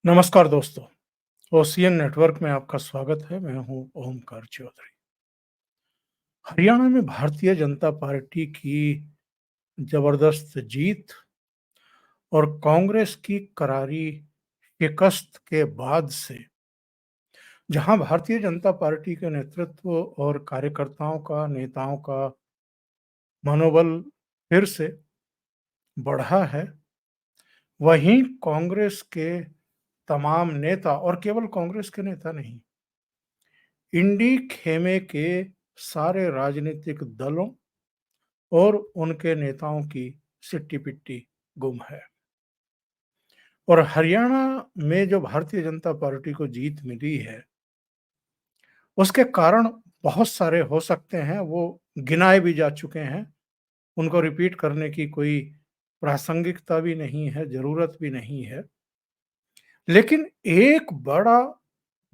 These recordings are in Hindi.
नमस्कार दोस्तों, ओशियन नेटवर्क में आपका स्वागत है। मैं हूं ओमकार चौधरी। हरियाणा में भारतीय जनता पार्टी की जबरदस्त जीत और कांग्रेस की करारी शिकस्त के बाद से जहां भारतीय जनता पार्टी के नेतृत्व और कार्यकर्ताओं का, नेताओं का मनोबल फिर से बढ़ा है, वहीं कांग्रेस के तमाम नेता, और केवल कांग्रेस के नेता नहीं, इंडी खेमे के सारे राजनीतिक दलों और उनके नेताओं की सिट्टी पिट्टी गुम है। और हरियाणा में जो भारतीय जनता पार्टी को जीत मिली है, उसके कारण बहुत सारे हो सकते हैं, वो गिनाए भी जा चुके हैं। उनको रिपीट करने की कोई प्रासंगिकता भी नहीं है, जरूरत भी नहीं है। लेकिन एक बड़ा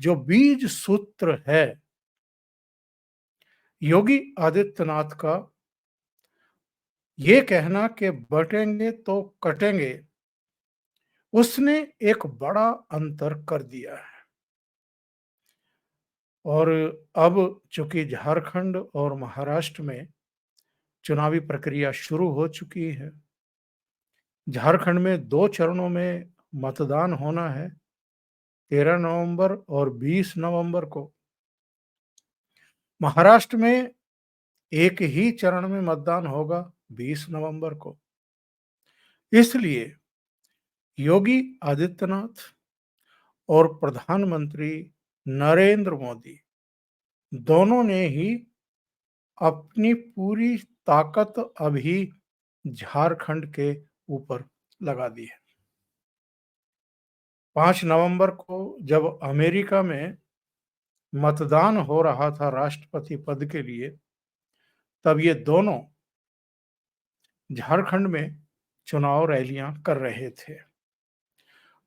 जो बीज सूत्र है योगी आदित्यनाथ का, ये कहना कि बटेंगे तो कटेंगे, उसने एक बड़ा अंतर कर दिया है। और अब चूंकि झारखंड और महाराष्ट्र में चुनावी प्रक्रिया शुरू हो चुकी है, झारखंड में 2 चरणों में मतदान होना है, 13 नवंबर और 20 नवंबर को। महाराष्ट्र में एक ही चरण में मतदान होगा, 20 नवंबर को। इसलिए योगी आदित्यनाथ और प्रधानमंत्री नरेंद्र मोदी दोनों ने ही अपनी पूरी ताकत अभी झारखंड के ऊपर लगा दी है। 5 नवंबर को जब अमेरिका में मतदान हो रहा था राष्ट्रपति पद के लिए, तब ये दोनों झारखंड में चुनाव रैलियां कर रहे थे।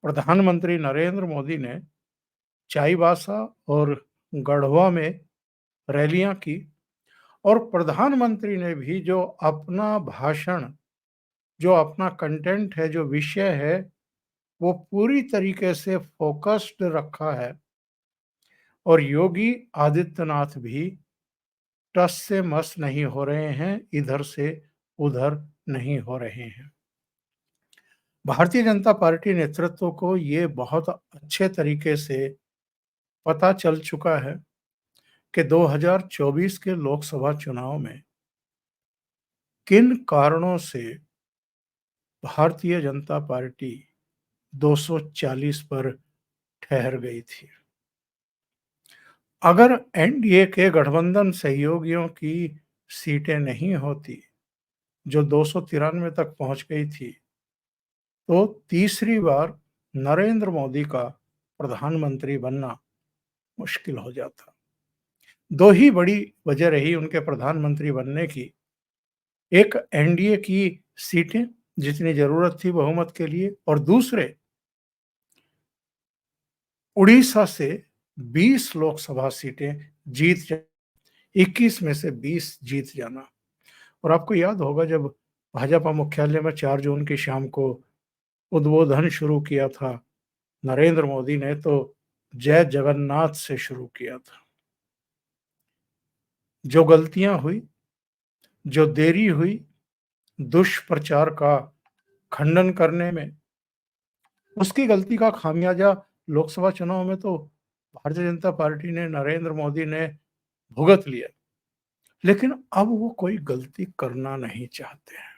प्रधानमंत्री नरेंद्र मोदी ने चाईबासा और गढ़वा में रैलियां की, और प्रधानमंत्री ने भी जो अपना भाषण, जो अपना कंटेंट है, जो विषय है, वो पूरी तरीके से फोकस्ड रखा है। और योगी आदित्यनाथ भी टस से मस नहीं हो रहे हैं, इधर से उधर नहीं हो रहे हैं। भारतीय जनता पार्टी नेतृत्व को ये बहुत अच्छे तरीके से पता चल चुका है कि 2024 के लोकसभा चुनाव में किन कारणों से भारतीय जनता पार्टी 240 पर ठहर गई थी। अगर एनडीए के गठबंधन सहयोगियों की सीटें नहीं होती, जो 293 तक पहुंच गई थी, तो तीसरी बार नरेंद्र मोदी का प्रधानमंत्री बनना मुश्किल हो जाता। दो ही बड़ी वजह रही उनके प्रधानमंत्री बनने की। एक, एनडीए की सीटें जितनी जरूरत थी बहुमत के लिए, और दूसरे, उड़ीसा से 20 लोकसभा सीटें जीत, 21 में से 20 जीत जाना। और आपको याद होगा जब भाजपा मुख्यालय में 4 जून की शाम को उद्बोधन शुरू किया था नरेंद्र मोदी ने, तो जय जगन्नाथ से शुरू किया था। जो गलतियां हुई, जो देरी हुई दुष्प्रचार का खंडन करने में, उसकी गलती का खामियाजा लोकसभा चुनाव में तो भारतीय जनता पार्टी ने, नरेंद्र मोदी ने भुगत लिया। लेकिन अब वो कोई गलती करना नहीं चाहते हैं।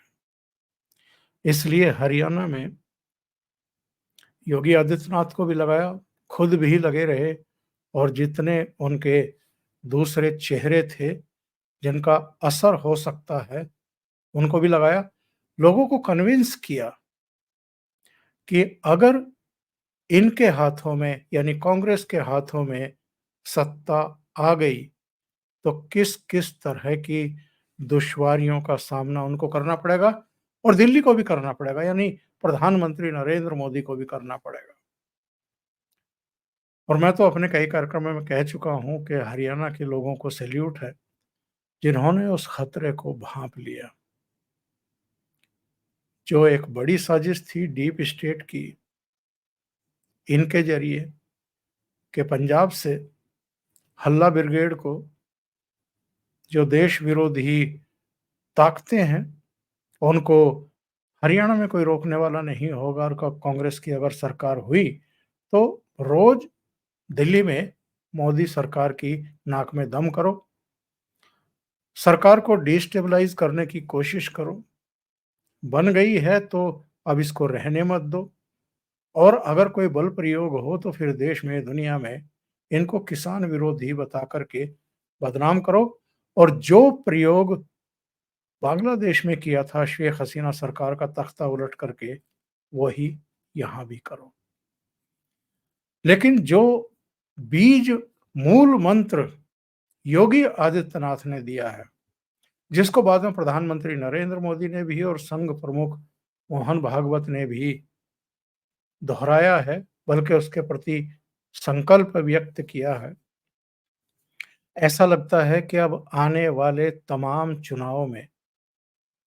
इसलिए हरियाणा में योगी आदित्यनाथ को भी लगाया, खुद भी लगे रहे, और जितने उनके दूसरे चेहरे थे जिनका असर हो सकता है, उनको भी लगाया। लोगों को कन्विंस किया कि अगर इनके हाथों में, यानी कांग्रेस के हाथों में सत्ता आ गई, तो किस किस तरह की दुश्वारियों का सामना उनको करना पड़ेगा, और दिल्ली को भी करना पड़ेगा, यानी प्रधानमंत्री नरेंद्र मोदी को भी करना पड़ेगा। और मैं तो अपने कई कार्यक्रमों में कह चुका हूं कि हरियाणा के लोगों को सैल्यूट है, जिन्होंने उस खतरे को भांप लिया। जो एक बड़ी साजिश थी डीप स्टेट की, इनके जरिए कि पंजाब से हल्ला ब्रिगेड को जो देश विरोधी ताकतें हैं उनको हरियाणा में कोई रोकने वाला नहीं होगा। और कांग्रेस की अगर सरकार हुई तो रोज दिल्ली में मोदी सरकार की नाक में दम करो, सरकार को डिस्टेबलाइज करने की कोशिश करो। बन गई है तो अब इसको रहने मत दो, और अगर कोई बल प्रयोग हो तो फिर देश में दुनिया में इनको किसान विरोधी बता करके बदनाम करो। और जो प्रयोग बांग्लादेश में किया था शेख हसीना सरकार का तख्ता उलट करके, वही यहां भी करो। लेकिन जो बीज मूल मंत्र योगी आदित्यनाथ ने दिया है, जिसको बाद में प्रधानमंत्री नरेंद्र मोदी ने भी और संघ प्रमुख मोहन भागवत ने भी दोहराया है, बल्कि उसके प्रति संकल्प व्यक्त किया है, ऐसा लगता है कि अब आने वाले तमाम चुनाव में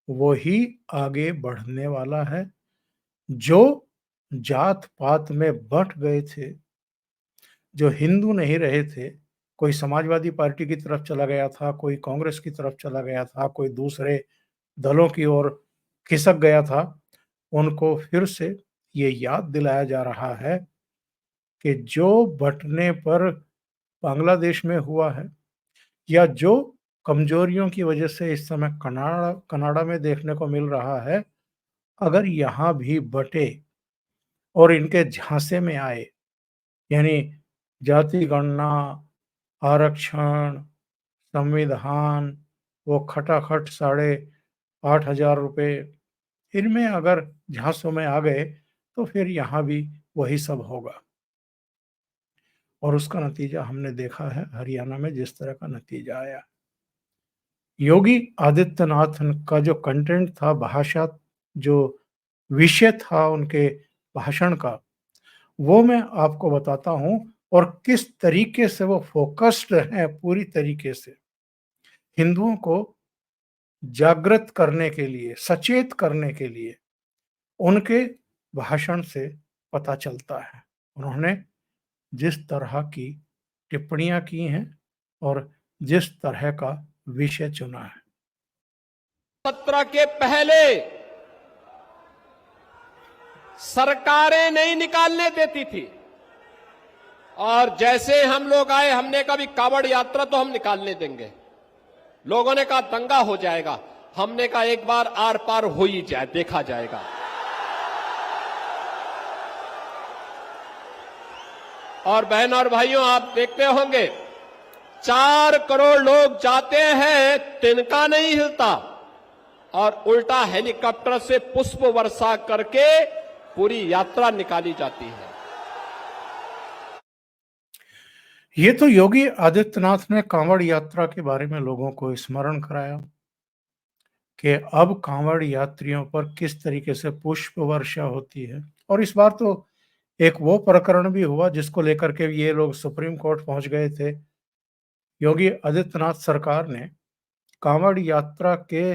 वो ही आगे बढ़ने वाला है। जो जात पात में बंट गए थे, जो हिंदू नहीं रहे थे, कोई समाजवादी पार्टी की तरफ चला गया था, कोई कांग्रेस की तरफ चला गया था, कोई दूसरे दलों की ओर खिसक गया था, उनको फिर से ये याद दिलाया जा रहा है कि जो बंटने पर बांग्लादेश में हुआ है, या जो कमजोरियों की वजह से इस समय कनाडा में देखने को मिल रहा है, अगर यहाँ भी बटे और इनके झांसे में आए, यानी जाति गणना, आरक्षण, संविधान, वो खटाखट 8,500 रुपये, इनमें अगर झांसों में आ गए तो फिर यहाँ भी वही सब होगा। और उसका नतीजा हमने देखा है हरियाणा में, जिस तरह का नतीजा आया। योगी आदित्यनाथ का जो कंटेंट था, भाषा, जो विषय था उनके भाषण का, वो मैं आपको बताता हूं, और किस तरीके से वो फोकस्ड है पूरी तरीके से हिंदुओं को जागृत करने के लिए, सचेत करने के लिए, उनके भाषण से पता चलता है। उन्होंने जिस तरह की टिप्पणियां की हैं और जिस तरह का विषय चुना है। 17 के पहले सरकारें नहीं निकालने देती थी, और जैसे हम लोग आए, हमने कहा भी कावड़ यात्रा तो हम निकालने देंगे। लोगों ने कहा दंगा हो जाएगा, हमने कहा एक बार आर पार हो ही जाए, देखा जाएगा। और बहन और भाइयों, आप देखते होंगे 4 करोड़ लोग जाते हैं, तिनका नहीं हिलता, और उल्टा हेलीकॉप्टर से पुष्प वर्षा करके पूरी यात्रा निकाली जाती है। ये तो योगी आदित्यनाथ ने कांवड़ यात्रा के बारे में लोगों को स्मरण कराया कि अब कांवड़ यात्रियों पर किस तरीके से पुष्प वर्षा होती है। और इस बार तो एक वो प्रकरण भी हुआ जिसको लेकर के ये लोग सुप्रीम कोर्ट पहुंच गए थे। योगी आदित्यनाथ सरकार ने कांवड़ यात्रा के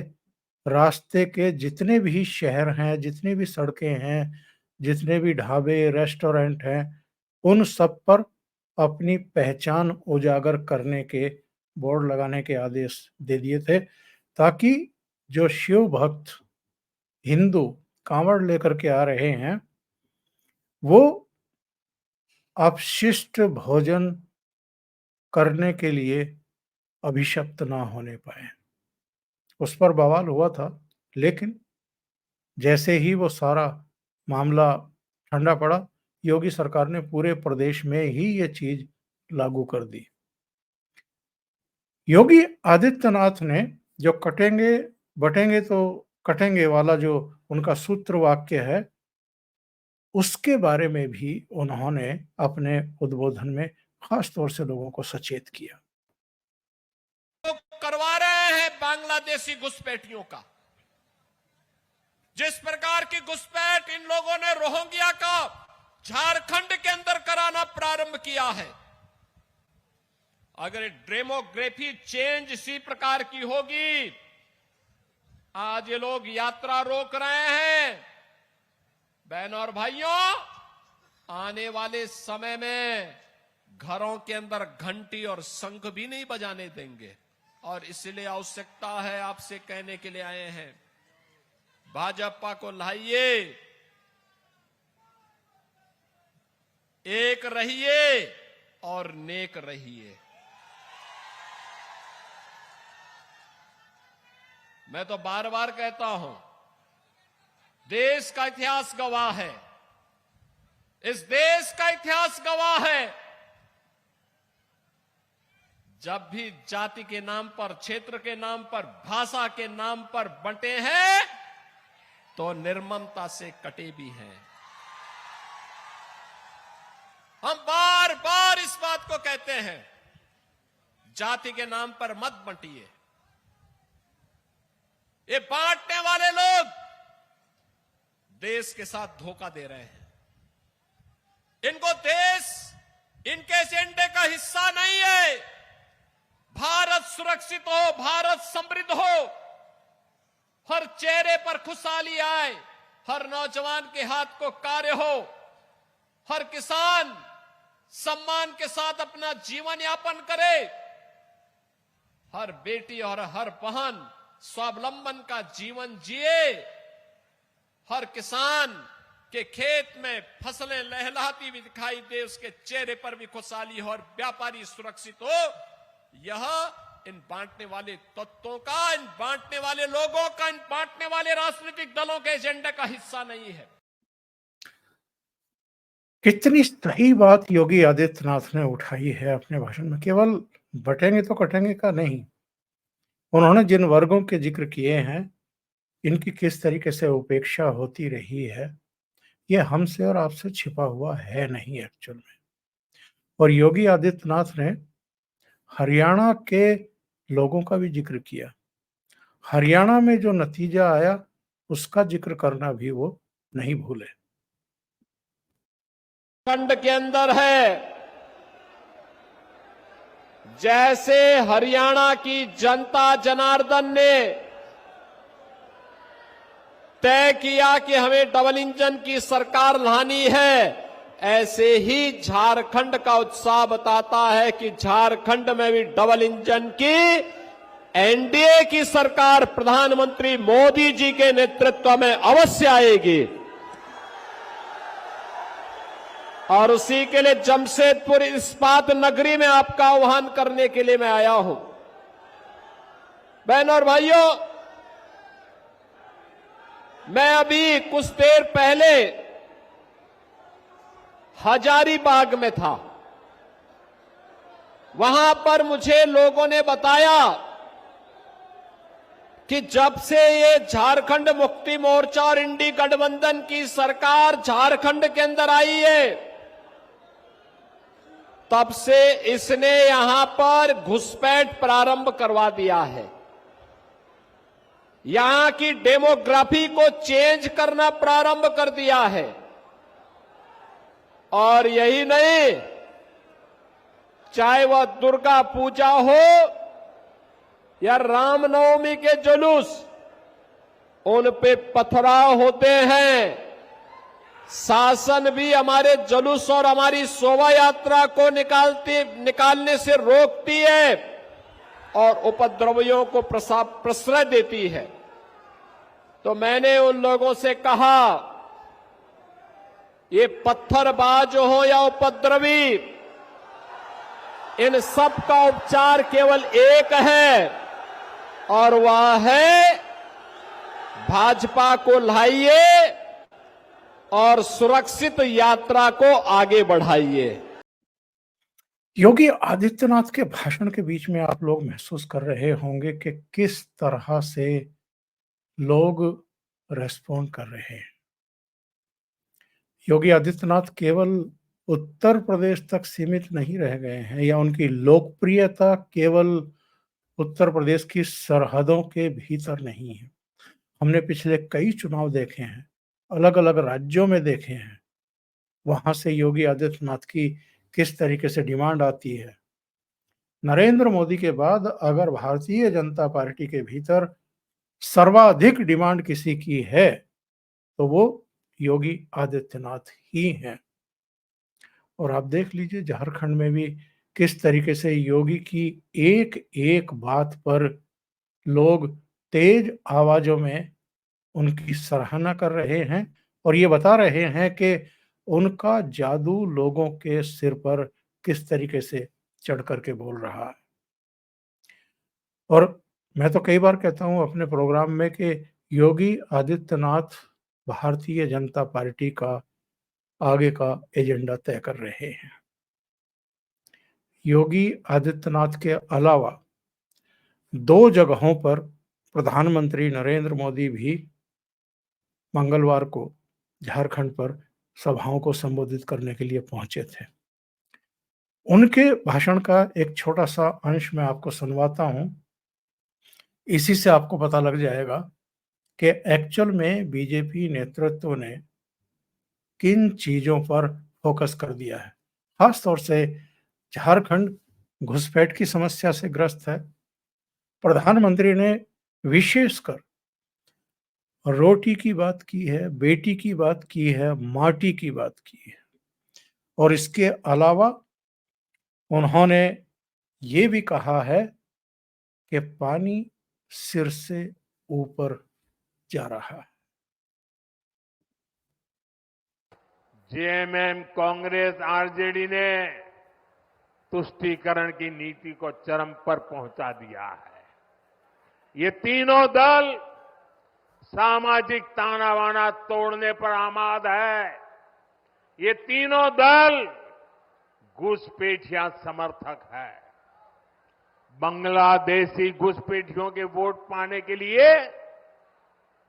रास्ते के जितने भी शहर हैं, जितनी भी सड़कें हैं, जितने भी ढाबे, रेस्टोरेंट हैं, उन सब पर अपनी पहचान उजागर करने के बोर्ड लगाने के आदेश दे दिए थे, ताकि जो शिव भक्त हिंदू कांवड़ लेकर के आ रहे हैं, वो अपशिष्ट भोजन करने के लिए अभिशप्त ना होने पाए। उस पर बवाल हुआ था, लेकिन जैसे ही वो सारा मामला ठंडा पड़ा, योगी सरकार ने पूरे प्रदेश में ही ये चीज लागू कर दी। योगी आदित्यनाथ ने जो कटेंगे बटेंगे तो कटेंगे वाला जो उनका सूत्र वाक्य है, उसके बारे में भी उन्होंने अपने उद्बोधन में खास तौर से लोगों को सचेत किया। तो करवा रहे हैं बांग्लादेशी घुसपैठियों का, जिस प्रकार की घुसपैठ इन लोगों ने रोहिंग्या का झारखंड के अंदर कराना प्रारंभ किया है, अगर डेमोग्राफी चेंज इसी प्रकार की होगी, आज ये लोग यात्रा रोक रहे हैं। बहनों और भाइयों, आने वाले समय में घरों के अंदर घंटी और शंख भी नहीं बजाने देंगे। और इसलिए आवश्यकता है, आपसे कहने के लिए आए हैं, भाजपा को लाइए, एक रहिए और नेक रहिए। मैं तो बार बार कहता हूं, देश का इतिहास गवाह है, इस देश का इतिहास गवाह है, जब भी जाति के नाम पर, क्षेत्र के नाम पर, भाषा के नाम पर बंटे हैं तो निर्ममता से कटे भी हैं। हम बार बार इस बात को कहते हैं, जाति के नाम पर मत बंटिए। ये बांटने वाले लोग देश के साथ धोखा दे रहे हैं। इनको देश इनके एजेंडे का हिस्सा नहीं है। भारत सुरक्षित हो, भारत समृद्ध हो, हर चेहरे पर खुशहाली आए, हर नौजवान के हाथ को कार्य हो, हर किसान सम्मान के साथ अपना जीवन यापन करे, हर बेटी और हर बहन स्वावलंबन का जीवन जिए, हर किसान के खेत में फसलें लहलहाती हुई दिखाई दे, उसके चेहरे पर भी खुशहाली हो, और व्यापारी सुरक्षित हो। यह इन बांटने वाले तत्वों का, इन बांटने वाले लोगों का, इन बांटने वाले राजनीतिक दलों के एजेंडे का हिस्सा नहीं है। कितनी सही बात योगी आदित्यनाथ ने उठाई है अपने भाषण में। केवल बटेंगे तो कटेंगे का नहीं, उन्होंने जिन वर्गों के जिक्र किए हैं, इनकी किस तरीके से उपेक्षा होती रही है, यह हमसे और आपसे छिपा हुआ है नहीं एक्चुअल में। और योगी आदित्यनाथ ने हरियाणा के लोगों का भी जिक्र किया। हरियाणा में जो नतीजा आया उसका जिक्र करना भी वो नहीं भूले। खंड के अंदर है, जैसे हरियाणा की जनता जनार्दन ने तय किया कि हमें डबल इंजन की सरकार लानी है, ऐसे ही झारखंड का उत्साह बताता है कि झारखंड में भी डबल इंजन की एनडीए की सरकार प्रधानमंत्री मोदी जी के नेतृत्व में अवश्य आएगी। और उसी के लिए जमशेदपुर इस्पात नगरी में आपका आह्वान करने के लिए मैं आया हूं। बहनों और भाइयों, मैं अभी कुछ देर पहले हजारीबाग में था। वहां पर मुझे लोगों ने बताया कि जब से ये झारखंड मुक्ति मोर्चा और इंडी गठबंधन की सरकार झारखंड के अंदर आई है, तब से इसने यहां पर घुसपैठ प्रारंभ करवा दिया है। यहां की डेमोग्राफी को चेंज करना प्रारंभ कर दिया है। और यही नहीं, चाहे वह दुर्गा पूजा हो या रामनवमी के जुलूस, उन पे पथराव होते हैं। शासन भी हमारे जुलूस और हमारी शोभा यात्रा को निकालने से रोकती है और उपद्रवियों को प्रश्रय देती है। तो मैंने उन लोगों से कहा, ये पत्थरबाज हो या उपद्रवी, इन सब का उपचार केवल एक है, और वह है भाजपा को लाइए और सुरक्षित यात्रा को आगे बढ़ाइए। योगी आदित्यनाथ के भाषण के बीच में आप लोग महसूस कर रहे होंगे कि किस तरह से लोग रेस्पॉन्ड कर रहे हैं। योगी आदित्यनाथ केवल उत्तर प्रदेश तक सीमित नहीं रह गए हैं, या उनकी लोकप्रियता केवल उत्तर प्रदेश की सरहदों के भीतर नहीं है। हमने पिछले कई चुनाव देखे हैं, अलग अलग राज्यों में देखे हैं, वहां से योगी आदित्यनाथ की किस तरीके से डिमांड आती है। नरेंद्र मोदी के बाद अगर भारतीय जनता पार्टी के भीतर सर्वाधिक डिमांड किसी की है तो वो योगी आदित्यनाथ ही हैं। और आप देख लीजिए झारखंड में भी किस तरीके से योगी की एक-एक बात पर लोग तेज आवाज़ों में उनकी सराहना कर रहे हैं और ये बता रहे हैं कि उनका जादू लोगों के सिर पर किस तरीके से चढ़ कर के बोल रहा है। और मैं तो कई बार कहता हूँ अपने प्रोग्राम में कि योगी आदित्यनाथ भारतीय जनता पार्टी का आगे का एजेंडा तय कर रहे हैं। योगी आदित्यनाथ के अलावा 2 जगहों पर प्रधानमंत्री नरेंद्र मोदी भी मंगलवार को झारखंड पर सभाओं को संबोधित करने के लिए पहुंचे थे। उनके भाषण का एक छोटा-सा अंश मैं आपको सुनवाता हूं। इसी से आपको पता लग जाएगा कि एक्चुअल में बीजेपी नेतृत्व ने किन चीज़ों पर फोकस कर दिया है। खास तौर से झारखंड घुसपैठ की समस्या से ग्रस्त है। प्रधानमंत्री ने विशेषकर रोटी की बात की है, बेटी की बात की है, माटी की बात की है और इसके अलावा उन्होंने ये भी कहा है कि पानी सिर से ऊपर जा रहा है। जेएमएम, कांग्रेस, आरजेडी ने तुष्टीकरण की नीति को चरम पर पहुंचा दिया है। ये तीनों दल सामाजिक तानाबाना तोड़ने पर आमाद है। ये तीनों दल घुसपैठिया समर्थक है। बांग्लादेशी घुसपैठियों के वोट पाने के लिए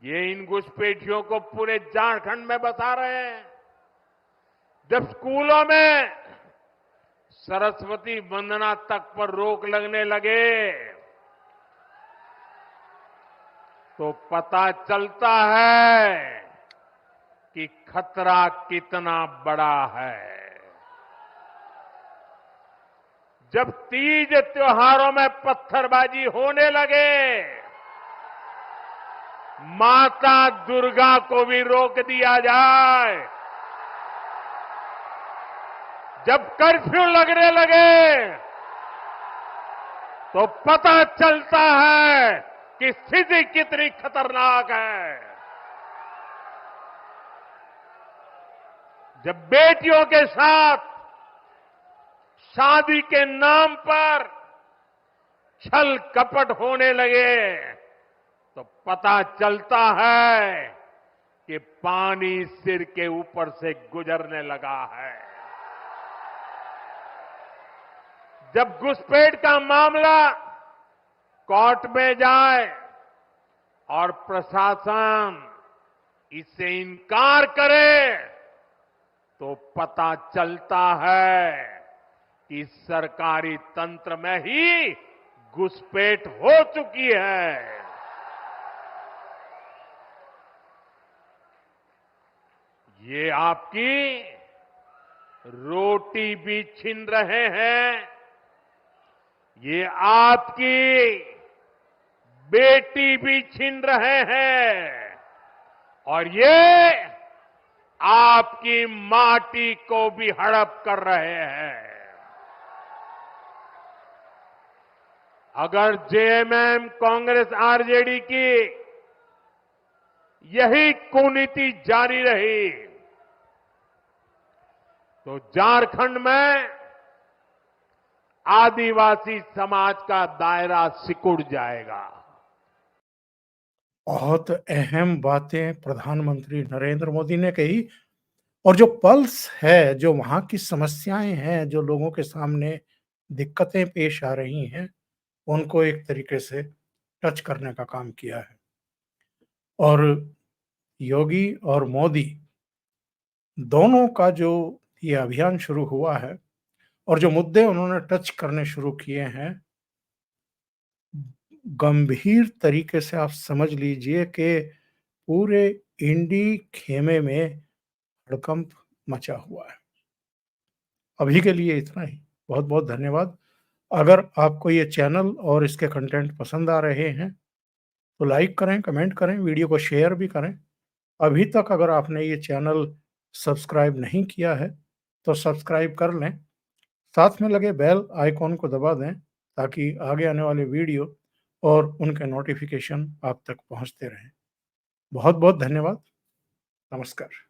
ये इन घुसपैठियों को पूरे झारखंड में बसा रहे हैं। जब स्कूलों में सरस्वती वंदना तक पर रोक लगने लगे तो पता चलता है कि खतरा कितना बड़ा है। जब तीज त्योहारों में पत्थरबाजी होने लगे, माता दुर्गा को भी रोक दिया जाए। जब कर्फ्यू लगने लगे तो पता चलता है कि स्थिति कितनी खतरनाक है। जब बेटियों के साथ शादी के नाम पर छल कपट होने लगे तो पता चलता है कि पानी सिर के ऊपर से गुजरने लगा है। जब घुसपैठ का मामला कोर्ट में जाए और प्रशासन इससे इनकार करे तो पता चलता है कि सरकारी तंत्र में ही घुसपैठ हो चुकी है। ये आपकी रोटी भी छीन रहे हैं, ये आपकी बेटी भी छीन रहे हैं और ये आपकी माटी को भी हड़प कर रहे हैं। अगर जेएमएम, कांग्रेस, आरजेडी की यही कुनीति जारी रही तो झारखंड में आदिवासी समाज का दायरा सिकुड़ जाएगा। बहुत अहम बातें प्रधानमंत्री नरेंद्र मोदी ने कही और जो पल्स है, जो वहाँ की समस्याएं हैं, जो लोगों के सामने दिक्कतें पेश आ रही हैं, उनको एक तरीके से टच करने का काम किया है। और योगी और मोदी दोनों का जो ये अभियान शुरू हुआ है और जो मुद्दे उन्होंने टच करने शुरू किए हैं, गंभीर तरीके से आप समझ लीजिए कि पूरे इंडी खेमे में हड़कंप मचा हुआ है। अभी के लिए इतना ही। बहुत-बहुत धन्यवाद। अगर आपको ये चैनल और इसके कंटेंट पसंद आ रहे हैं, तो लाइक करें, कमेंट करें, वीडियो को शेयर भी करें। अभी तक अगर आपने ये चैनल सब्सक्राइब नहीं किया है, तो सब्सक्राइब कर लें। साथ में लगे बेल आइकॉन को दबा दें ताकि आगे आने वाले वीडियो और उनके नोटिफिकेशन आप तक पहुंचते रहें। बहुत बहुत धन्यवाद। नमस्कार।